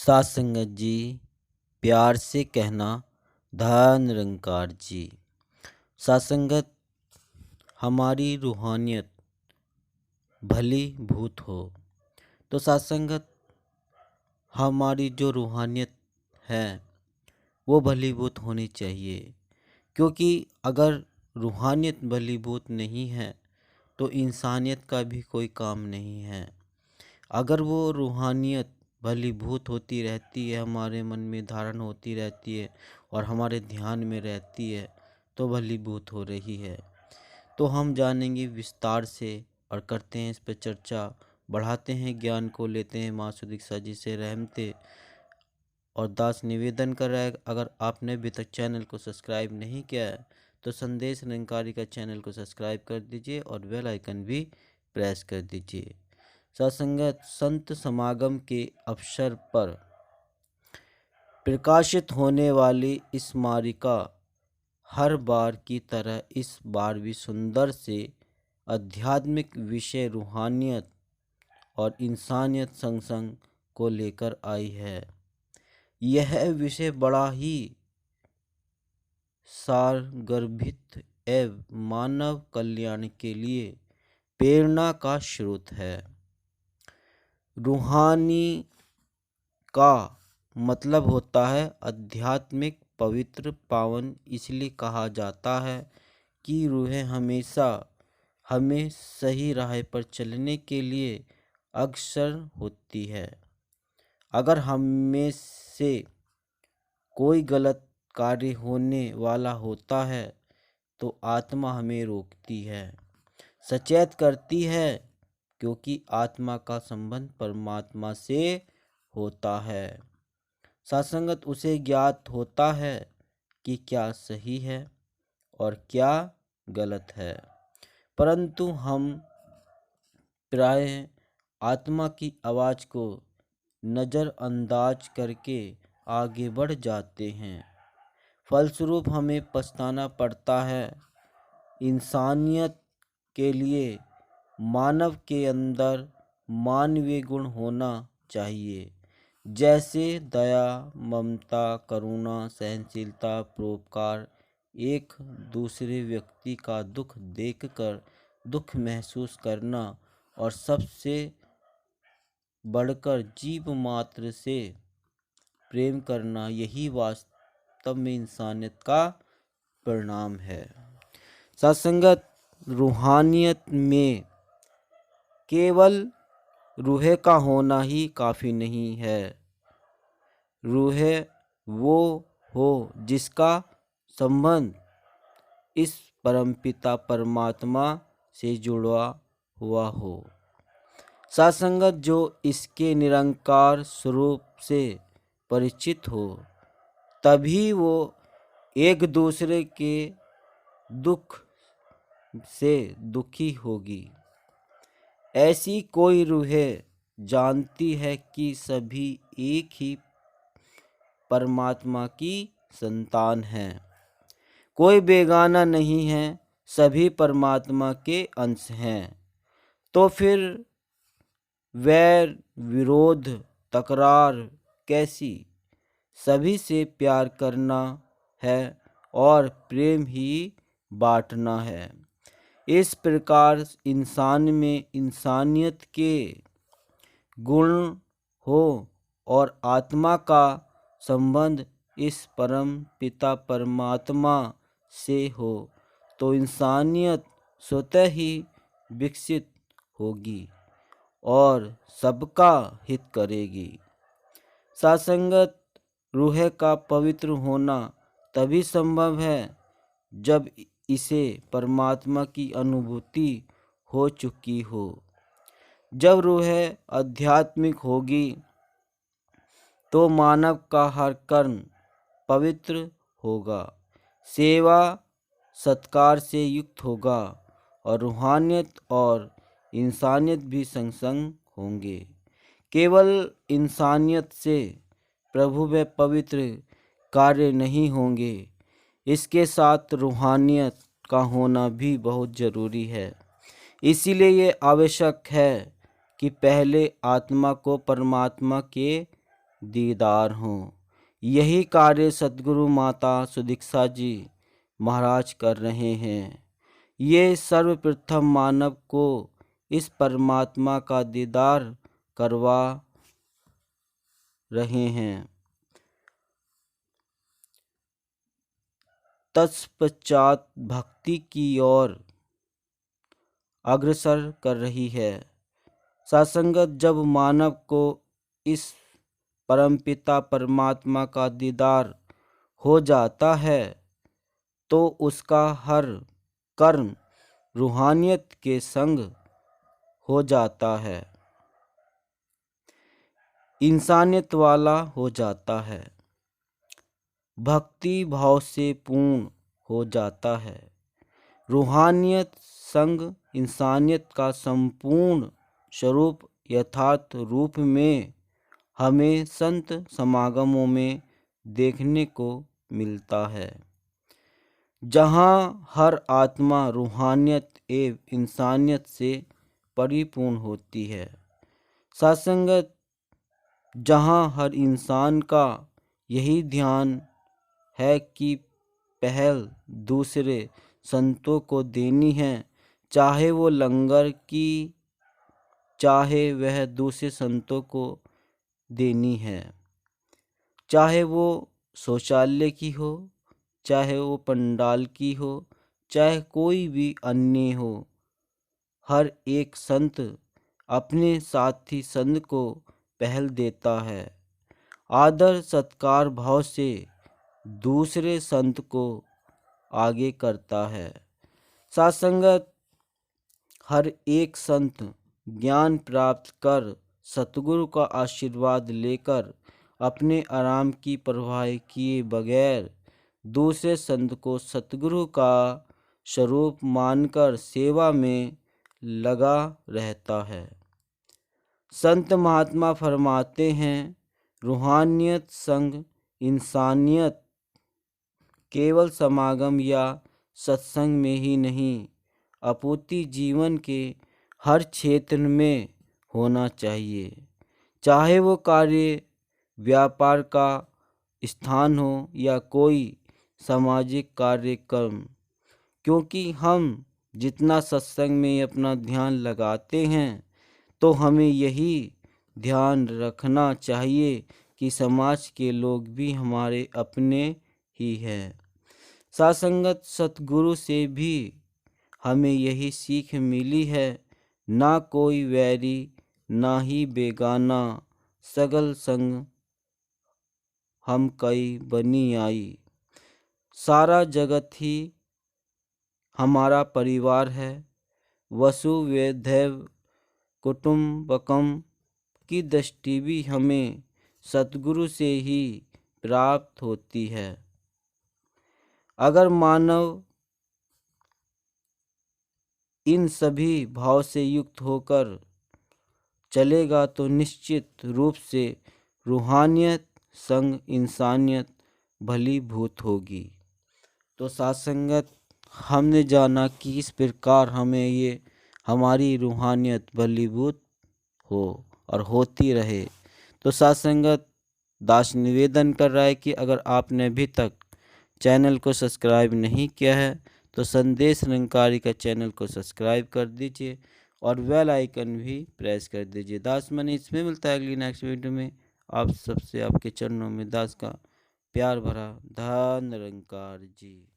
सात संगत जी, प्यार से कहना धन निरंकार जी। सात संगत, हमारी रूहानियत भली भूत हो तो सात संगत, हमारी जो रूहानियत है वो भली भूत होनी चाहिए। क्योंकि अगर रूहानियत भली भूत नहीं है तो इंसानियत का भी कोई काम नहीं है। अगर वो रूहानियत भलीभूत होती रहती है, हमारे मन में धारण होती रहती है और हमारे ध्यान में रहती है तो भलीभूत हो रही है। तो हम जानेंगे विस्तार से और करते हैं इस पर चर्चा, बढ़ाते हैं ज्ञान को, लेते हैं माँ सुदीक्षा जी से रहमते। और दास निवेदन कर रहा है, अगर आपने अभी तक चैनल को सब्सक्राइब नहीं किया है तो संदेश निरंकारी का चैनल को सब्सक्राइब कर दीजिए और बेल आइकन भी प्रेस कर दीजिए। सत्संगत, संत समागम के अवसर पर प्रकाशित होने वाली इस मालिका हर बार की तरह इस बार भी सुंदर से आध्यात्मिक विषय रूहानियत और इंसानियत संग संग को लेकर आई है। यह विषय बड़ा ही सारगर्भित एवं मानव कल्याण के लिए प्रेरणा का स्रोत है। रूहानी का मतलब होता है आध्यात्मिक, पवित्र, पावन। इसलिए कहा जाता है कि रूहें हमेशा हमें सही राह पर चलने के लिए अग्रसर होती है। अगर हमें से कोई गलत कार्य होने वाला होता है तो आत्मा हमें रोकती है, सचेत करती है, क्योंकि आत्मा का संबंध परमात्मा से होता है। सत्संगत, उसे ज्ञात होता है कि क्या सही है और क्या गलत है, परंतु हम प्रायः आत्मा की आवाज़ को नज़रअंदाज करके आगे बढ़ जाते हैं। फलस्वरूप हमें पछताना पड़ता है। इंसानियत के लिए मानव के अंदर मानवीय गुण होना चाहिए, जैसे दया, ममता, करुणा, सहनशीलता, परोपकार, एक दूसरे व्यक्ति का दुख देखकर दुख महसूस करना और सबसे बढ़कर जीव मात्र से प्रेम करना। यही वास्तव में इंसानियत का परिणाम है। सत्संगत, रूहानियत में केवल रूह का होना ही काफ़ी नहीं है। रूह वो हो जिसका संबंध इस परमपिता परमात्मा से जुड़ा हुआ हो। सत्संगत, जो इसके निरंकार स्वरूप से परिचित हो, तभी वो एक दूसरे के दुख से दुखी होगी। ऐसी कोई रूह जानती है कि सभी एक ही परमात्मा की संतान हैं, कोई बेगाना नहीं है, सभी परमात्मा के अंश हैं। तो फिर वैर, विरोध, तकरार कैसी? सभी से प्यार करना है और प्रेम ही बांटना है। इस प्रकार इंसान में इंसानियत के गुण हो और आत्मा का संबंध इस परम पिता परमात्मा से हो तो इंसानियत स्वतः ही विकसित होगी और सबका हित करेगी। सत्संगत, रूह का पवित्र होना तभी संभव है जब इसे परमात्मा की अनुभूति हो चुकी हो। जब रूह आध्यात्मिक होगी तो मानव का हर कर्म पवित्र होगा, सेवा सत्कार से युक्त होगा और रूहानियत और इंसानियत भी संग संग होंगे। केवल इंसानियत से प्रभु व पवित्र कार्य नहीं होंगे, इसके साथ रूहानियत का होना भी बहुत ज़रूरी है। इसीलिए ये आवश्यक है कि पहले आत्मा को परमात्मा के दीदार हो। यही कार्य सद्गुरु माता सुदीक्षा जी महाराज कर रहे हैं। ये सर्वप्रथम मानव को इस परमात्मा का दीदार करवा रहे हैं। तत्पश्चात भक्ति की ओर अग्रसर कर रही है। सासंगत, जब मानव को इस परमपिता परमात्मा का दीदार हो जाता है तो उसका हर कर्म रूहानियत के संग हो जाता है, इंसानियत वाला हो जाता है, भक्ति भाव से पूर्ण हो जाता है। रूहानियत संग इंसानियत का संपूर्ण स्वरूप यथार्थ रूप में हमें संत समागमों में देखने को मिलता है, जहाँ हर आत्मा रूहानियत एवं इंसानियत से परिपूर्ण होती है। सासंगत, जहाँ हर इंसान का यही ध्यान है कि पहल दूसरे संतों को देनी है, चाहे वो लंगर की, चाहे वह दूसरे संतों को देनी है, चाहे वो शौचालय की हो, चाहे वो पंडाल की हो, चाहे कोई भी अन्य हो। हर एक संत अपने साथी संत को पहल देता है, आदर सत्कार भाव से दूसरे संत को आगे करता है। सासंगत, हर एक संत ज्ञान प्राप्त कर सतगुरु का आशीर्वाद लेकर अपने आराम की परवाह किए बगैर दूसरे संत को सतगुरु का स्वरूप मानकर सेवा में लगा रहता है। संत महात्मा फरमाते हैं, रूहानियत संग इंसानियत केवल समागम या सत्संग में ही नहीं, अपूर्ति जीवन के हर क्षेत्र में होना चाहिए, चाहे वो कार्य व्यापार का स्थान हो या कोई सामाजिक कार्यक्रम। क्योंकि हम जितना सत्संग में अपना ध्यान लगाते हैं तो हमें यही ध्यान रखना चाहिए कि समाज के लोग भी हमारे अपने ही हैं। सासंगत, सतगुरु से भी हमें यही सीख मिली है, ना कोई वैरी ना ही बेगाना, सगल संग हम कई बनी आई। सारा जगत ही हमारा परिवार है। वसुवैधैव कुटुंबकम की दृष्टि भी हमें सतगुरु से ही प्राप्त होती है। अगर मानव इन सभी भाव से युक्त होकर चलेगा तो निश्चित रूप से रूहानियत संग इंसानियत भलीभूत होगी। तो सासंगत, हमने जाना कि इस प्रकार हमें ये हमारी रूहानियत भलीभूत हो और होती रहे। तो सासंगत, दास निवेदन कर रहा है कि अगर आपने अभी तक चैनल को सब्सक्राइब नहीं किया है तो संदेश निरंकारी का चैनल को सब्सक्राइब कर दीजिए और बेल आइकन भी प्रेस कर दीजिए। दास मनी इसमें मिलता है अगली नेक्स्ट वीडियो में। आप सबसे आपके चरणों में दास का प्यार भरा धन निरंकार जी।